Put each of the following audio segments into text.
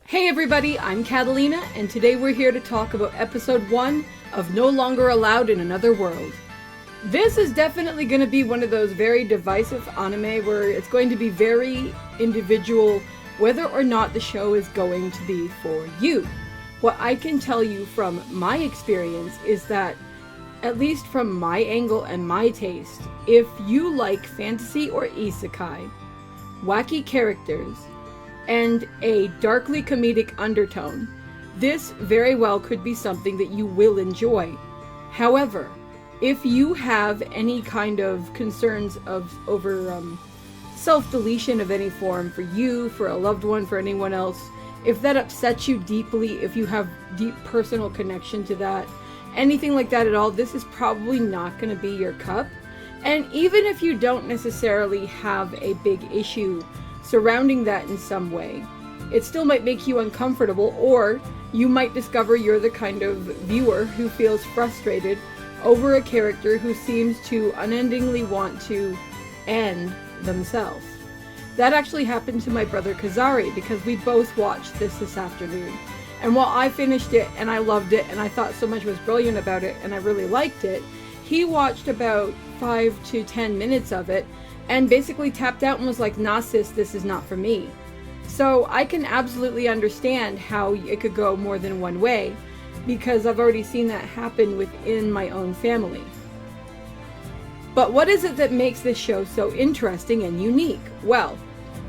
Hey everybody, I'm Katallina, and today we're here to talk about episode 1 of No Longer Allowed in Another World. This is definitely going to be one of those very divisive anime where it's going to be very individual whether or not the show is going to be for you. What I can tell you from my experience is that, at least from my angle and my taste, if you like fantasy or isekai, wacky characters, and a darkly comedic undertone, this very well could be something that you will enjoy. However, if you have any kind of concerns over self-deletion of any form for you, for a loved one, for anyone else, if that upsets you deeply, if you have deep personal connection to that, anything like that at all, this is probably not going to be your cup. And even if you don't necessarily have a big issue surrounding that in some way, it still might make you uncomfortable, or you might discover you're the kind of viewer who feels frustrated over a character who seems to unendingly want to end themselves. That actually happened to my brother Kazari, because we both watched this afternoon. And while I finished it and I loved it and I thought so much was brilliant about it and I really liked it, he watched about 5 to 10 minutes of it and basically tapped out and was like, nah sis, this is not for me. So I can absolutely understand how it could go more than one way, because I've already seen that happen within my own family. But what is it that makes this show so interesting and unique? Well,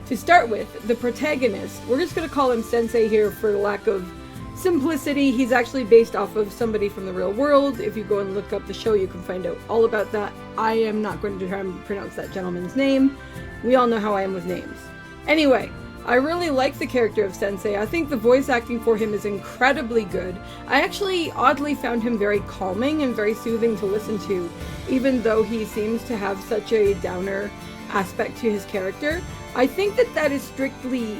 to start with, the protagonist, we're just going to call him Sensei here for lack of simplicity. He's actually based off of somebody from the real world. If you go and look up the show, you can find out all about that. I am not going to try and pronounce that gentleman's name. We all know how I am with names. Anyway, I really like the character of Sensei. I think the voice acting for him is incredibly good. I actually oddly found him very calming and very soothing to listen to, even though he seems to have such a downer aspect to his character. I think that is strictly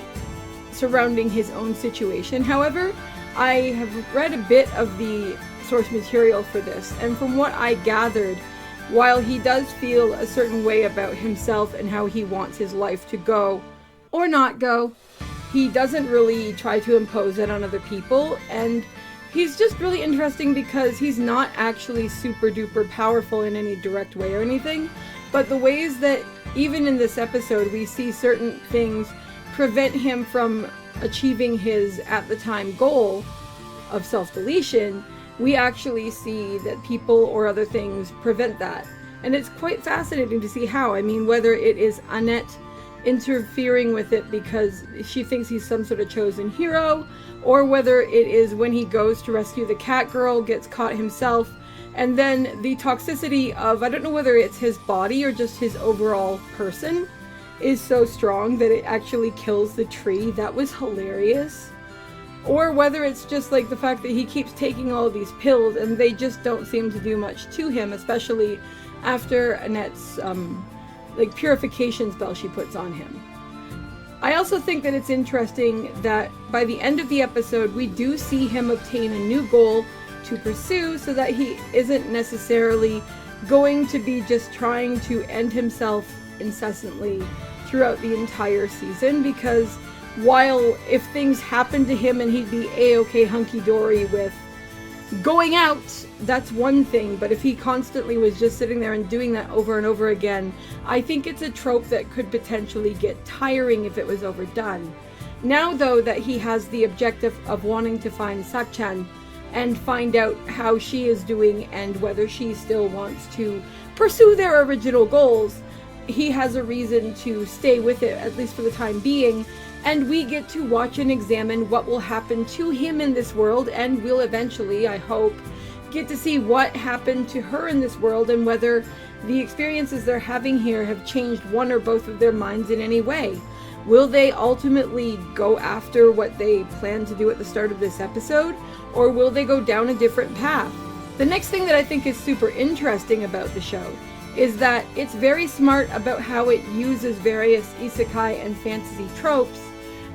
surrounding his own situation. However, I have read a bit of the source material for this, and from what I gathered, while he does feel a certain way about himself and how he wants his life to go or not go, he doesn't really try to impose it on other people, and he's just really interesting because he's not actually super duper powerful in any direct way or anything, but the ways that even in this episode we see certain things prevent him from achieving his, at the time, goal of self-deletion, we actually see that people or other things prevent that. And it's quite fascinating to see how. I mean, whether it is Annette interfering with it because she thinks he's some sort of chosen hero, or whether it is when he goes to rescue the cat girl, gets caught himself, and then the toxicity of, I don't know whether it's his body or just his overall person, is so strong that it actually kills the tree. That was hilarious. Or whether it's just like the fact that he keeps taking all of these pills and they just don't seem to do much to him, especially after Annette's purification spell she puts on him. I also think that it's interesting that by the end of the episode we do see him obtain a new goal to pursue, so that he isn't necessarily going to be just trying to end himself incessantly throughout the entire season, because while if things happen to him and he'd be a-okay hunky-dory with going out, that's one thing, but if he constantly was just sitting there and doing that over and over again, I think it's a trope that could potentially get tiring if it was overdone. Now though that he has the objective of wanting to find Sacchan and find out how she is doing and whether she still wants to pursue their original goals, he has a reason to stay with it, at least for the time being, and we get to watch and examine what will happen to him in this world, and we'll eventually, I hope, get to see what happened to her in this world and whether the experiences they're having here have changed one or both of their minds in any way. Will they ultimately go after what they planned to do at the start of this episode, or will they go down a different path? The next thing that I think is super interesting about the show is that it's very smart about how it uses various isekai and fantasy tropes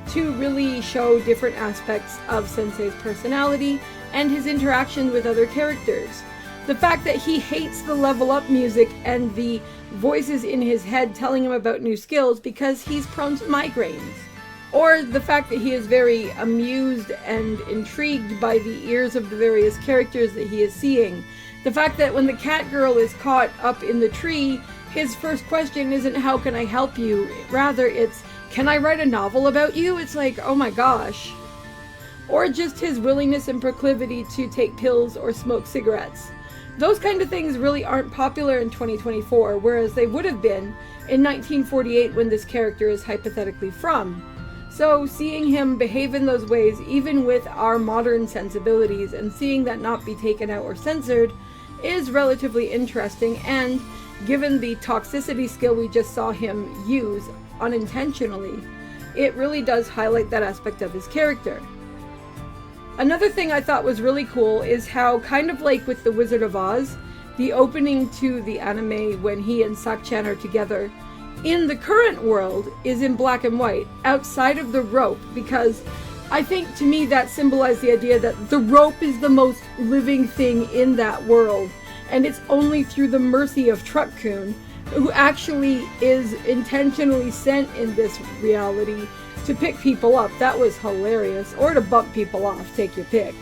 to really show different aspects of Sensei's personality and his interaction with other characters. The fact that he hates the level up music and the voices in his head telling him about new skills because he's prone to migraines. or the fact that he is very amused and intrigued by the ears of the various characters that he is seeing. The fact that when the cat girl is caught up in the tree, his first question isn't how can I help you, rather it's can I write a novel about you? It's like, oh my gosh. Or just his willingness and proclivity to take pills or smoke cigarettes. Those kind of things really aren't popular in 2024, whereas they would have been in 1948 when this character is hypothetically from. So seeing him behave in those ways, even with our modern sensibilities, and seeing that not be taken out or censored, is relatively interesting, and given the toxicity skill we just saw him use unintentionally, it really does highlight that aspect of his character. Another thing I thought was really cool is how, kind of like with The Wizard of Oz, the opening to the anime when he and Sacchan are together, in the current world is in black and white, outside of the rope, because I think to me that symbolized the idea that the rope is the most living thing in that world, and it's only through the mercy of Truck-kun, who actually is intentionally sent in this reality to pick people up. That was hilarious. Or to bump people off, take your pick.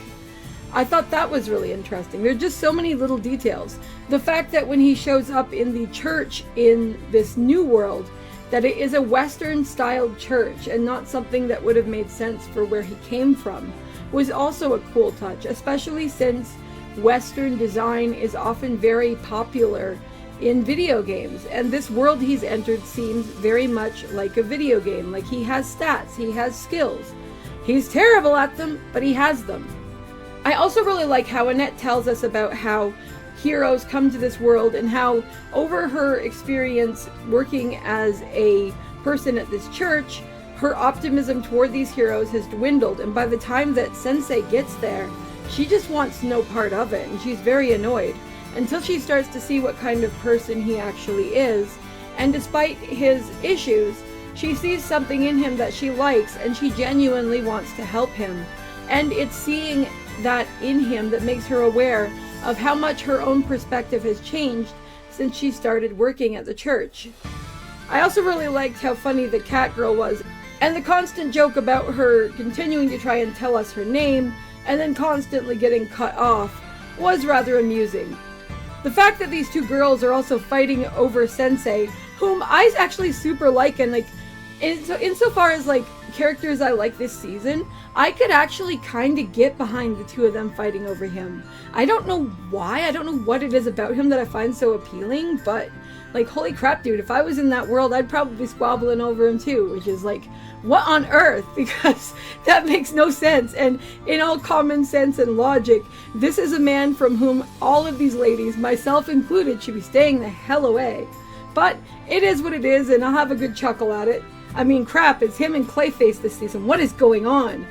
I thought that was really interesting. There's just so many little details. The fact that when he shows up in the church in this new world, that it is a Western styled church and not something that would have made sense for where he came from, was also a cool touch, especially since Western design is often very popular in video games, and this world he's entered seems very much like a video game. Like, he has stats, he has skills. He's terrible at them, but he has them. I also really like how Annette tells us about how heroes come to this world and how over her experience working as a person at this church, her optimism toward these heroes has dwindled, and by the time that Sensei gets there, she just wants no part of it, and she's very annoyed until she starts to see what kind of person he actually is. And despite his issues, she sees something in him that she likes, and she genuinely wants to help him. And it's seeing that in him that makes her aware of how much her own perspective has changed since she started working at the church. I also really liked how funny the cat girl was, and the constant joke about her continuing to try and tell us her name and then constantly getting cut off was rather amusing. The fact that these two girls are also fighting over Sensei, whom I actually super like, and like, insofar as like characters I like this season, I could actually kind of get behind the two of them fighting over him. I don't know why, I don't know what it is about him that I find so appealing, but like, holy crap, dude, if I was in that world, I'd probably be squabbling over him too, which is like, what on earth? Because that makes no sense. And in all common sense and logic, this is a man from whom all of these ladies, myself included, should be staying the hell away. But it is what it is, and I'll have a good chuckle at it. I mean, crap, it's him and Clayface this season. What is going on?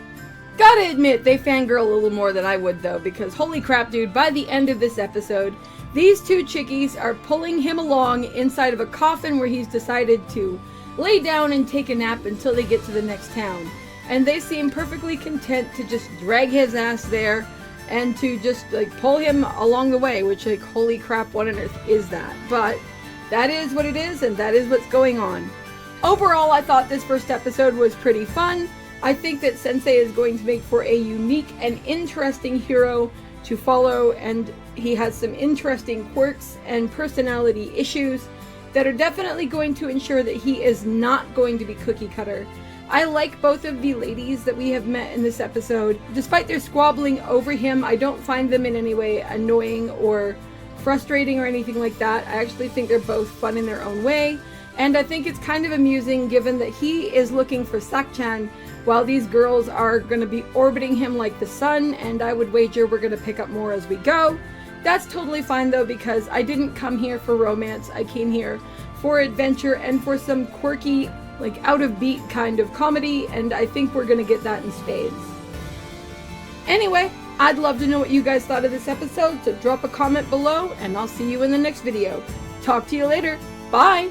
Gotta admit, they fangirl a little more than I would, though, because holy crap, dude, by the end of this episode, these two chickies are pulling him along inside of a coffin where he's decided to lay down and take a nap until they get to the next town. And they seem perfectly content to just drag his ass there and to just like pull him along the way, which, like, holy crap, what on earth is that? But that is what it is, and that is what's going on. Overall, I thought this first episode was pretty fun. I think that Sensei is going to make for a unique and interesting hero to follow, and he has some interesting quirks and personality issues that are definitely going to ensure that he is not going to be cookie cutter. I like both of the ladies that we have met in this episode. Despite their squabbling over him, I don't find them in any way annoying or frustrating or anything like that. I actually think they're both fun in their own way, and I think it's kind of amusing given that he is looking for Sacchan while these girls are going to be orbiting him like the sun, and I would wager we're going to pick up more as we go. That's totally fine though, because I didn't come here for romance. I came here for adventure and for some quirky, like, out of beat kind of comedy, and I think we're gonna get that in spades. Anyway, I'd love to know what you guys thought of this episode, so drop a comment below, and I'll see you in the next video. Talk to you later. Bye!